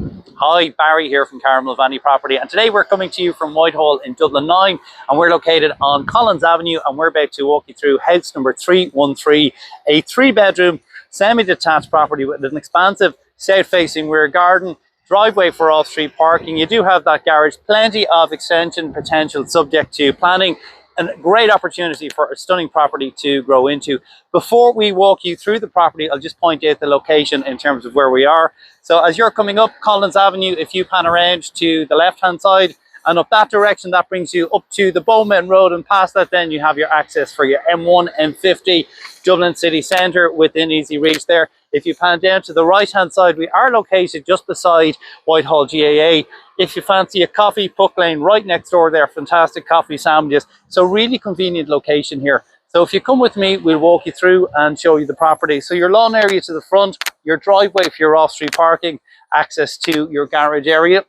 Hi, Barry here from kmproperty.ie, and today we're coming to you from Whitehall in Dublin 9, and we're located on Collins Avenue, and we're about to walk you through house number 313, a 3-bedroom semi-detached property with an expansive south-facing rear garden, driveway for off-street parking. You do have that garage, plenty of extension potential subject to planning, and a great opportunity for a stunning property to grow into. Before we walk you through the property, I'll just point out the location in terms of where we are. So as you're coming up Collins Avenue, if you pan around to the left hand side and up that direction, that brings you up to the Bowman Road, and past that then you have your access for your M1, M50, Dublin city centre within easy reach there. If you pan down to the right hand side, we are located just beside Whitehall GAA. If you fancy a coffee, Puck Lane right next door there, fantastic coffee sandwiches. So really convenient location here. So if you come with me, we'll walk you through and show you the property. So your lawn area to the front, your driveway for your off-street parking, access to your garage area.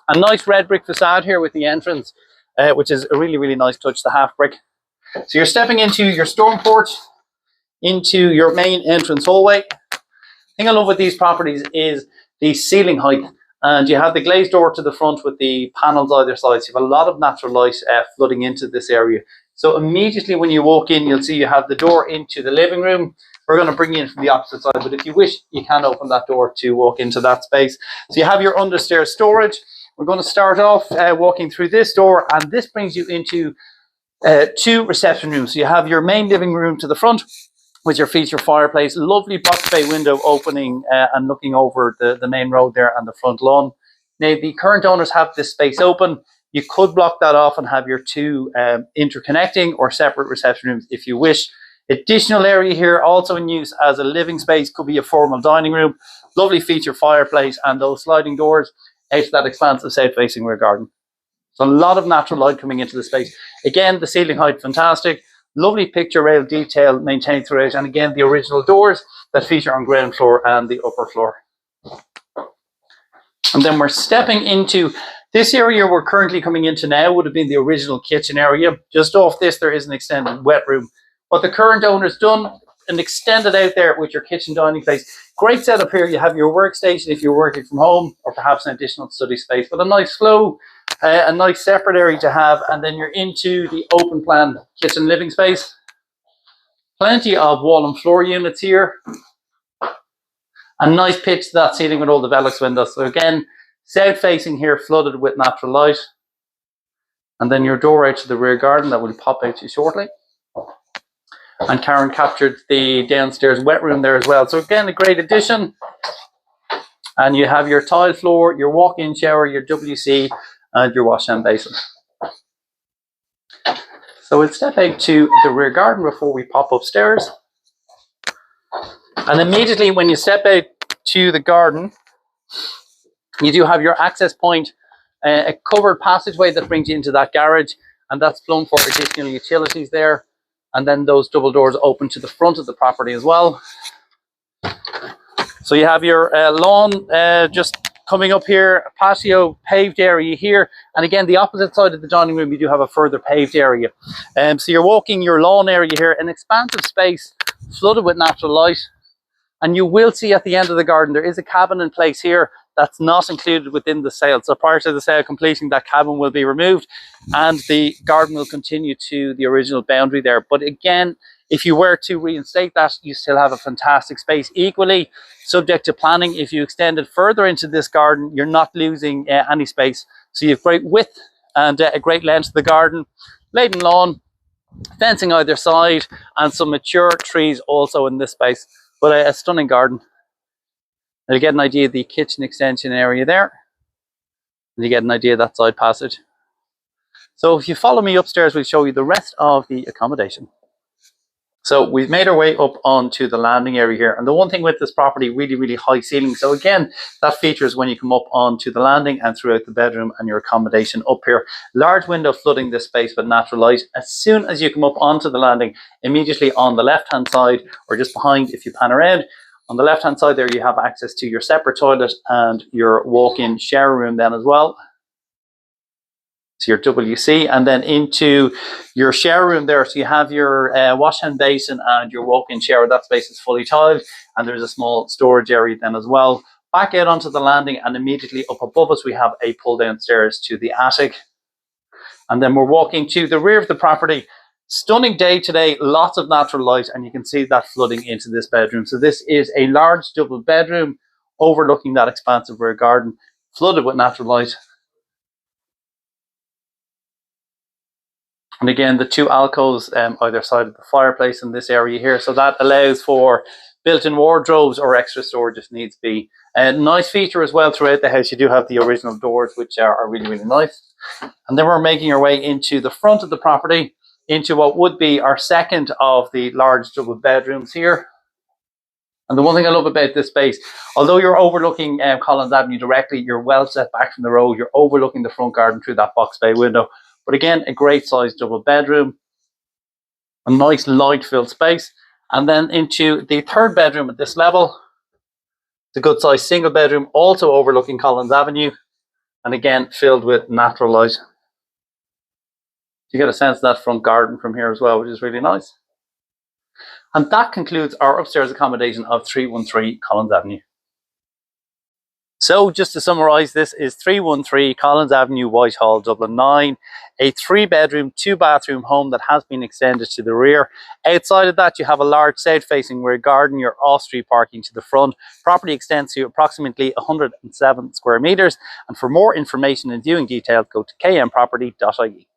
A nice red brick facade here with the entrance, which is a really, really nice touch, the half brick. So you're stepping into your storm porch, into your main entrance hallway. The thing I love with these properties is the ceiling height. And you have the glazed door to the front with the panels either side. So you have a lot of natural light flooding into this area. So immediately when you walk in, you'll see you have the door into the living room. We're going to bring you in from the opposite side, but if you wish, you can open that door to walk into that space. So you have your understairs storage. We're going to start off walking through this door, and this brings you into 2 reception rooms. So you have your main living room to the front with your feature fireplace, lovely box bay window opening and looking over the main road there and the front lawn. Now, the current owners have this space open. You could block that off and have your 2 interconnecting or separate reception rooms if you wish. Additional area here also in use as a living space, could be a formal dining room, lovely feature fireplace and those sliding doors out to that expansive south-facing rear garden. So a lot of natural light coming into the space. Again, the ceiling height, fantastic. Lovely picture rail detail maintained throughout, and again, the original doors that feature on ground floor and the upper floor. And then we're stepping into this area we're currently coming into now would have been the original kitchen area. Just off this, there is an extended wet room. What the current owner's done and extended out there with your kitchen dining space. Great setup here. You have your workstation if you're working from home, or perhaps an additional study space, but a nice flow, a nice separate area to have. And then you're into the open plan kitchen living space. Plenty of wall and floor units here. A nice pitch to that ceiling with all the Velux windows. So again, south facing here, flooded with natural light. And then your door out to the rear garden that will pop out to you shortly. And Karen captured the downstairs wet room there as well. So again, a great addition. And you have your tile floor, your walk-in shower, your WC, and your wash and basin. So we'll step out to the rear garden before we pop upstairs. And immediately when you step out to the garden, you do have your access point, a covered passageway that brings you into that garage, and that's plumbed for additional utilities there. And then those double doors open to the front of the property as well. So you have your lawn just coming up here, a patio paved area here. And again, the opposite side of the dining room, you do have a further paved area. So you're walking your lawn area here, an expansive space flooded with natural light. And you will see at the end of the garden, there is a cabin in place here that's not included within the sale. So prior to the sale completing, that cabin will be removed and the garden will continue to the original boundary there. But again, if you were to reinstate that, you still have a fantastic space. Equally, subject to planning, if you extend it further into this garden, you're not losing any space. So you have great width and a great length of the garden, laden lawn, fencing either side, and some mature trees also in this space. But a stunning garden. And you get an idea of the kitchen extension area there. And you get an idea of that side passage. So if you follow me upstairs, we'll show you the rest of the accommodation. So we've made our way up onto the landing area here. And the one thing with this property, really, really high ceiling. So again, that features when you come up onto the landing and throughout the bedroom and your accommodation up here. Large window flooding this space with natural light. As soon as you come up onto the landing, immediately on the left-hand side, or just behind if you pan around, on the left-hand side there, you have access to your separate toilet and your walk-in shower room then as well. So your WC, and then into your shower room there. So you have your wash hand basin and your walk-in shower. That space is fully tiled, and there's a small storage area then as well. back out onto the landing, and immediately up above us we have a pull down stairs to the attic. And then we're walking to the rear of the property. Stunning day today, lots of natural light, and you can see that flooding into this bedroom. So this is a large double bedroom overlooking that expansive rear garden, flooded with natural light. And again, the two alcoves either side of the fireplace in this area here. So that allows for built-in wardrobes or extra storage if needs be. A nice feature as well throughout the house, you do have the original doors, which are really, really nice. And then we're making our way into the front of the property, into what would be our second of the large double bedrooms here. And the one thing I love about this space, although you're overlooking Collins Avenue directly, you're well set back from the road. You're overlooking the front garden through that box bay window. But again, a great sized double bedroom, a nice light filled space. And then into the third bedroom at this level, the good sized single bedroom, also overlooking Collins Avenue, and again filled with natural light. You get a sense of that front garden from here as well, which is really nice. And that concludes our upstairs accommodation of 313 Collins Avenue. So just to summarise, this is 313 Collins Avenue, Whitehall, Dublin 9. A 3-bedroom, 2-bathroom home that has been extended to the rear. Outside of that, you have a large south-facing rear garden, your off-street parking to the front. Property extends to approximately 107 square metres. And for more information and viewing details, go to kmproperty.ie.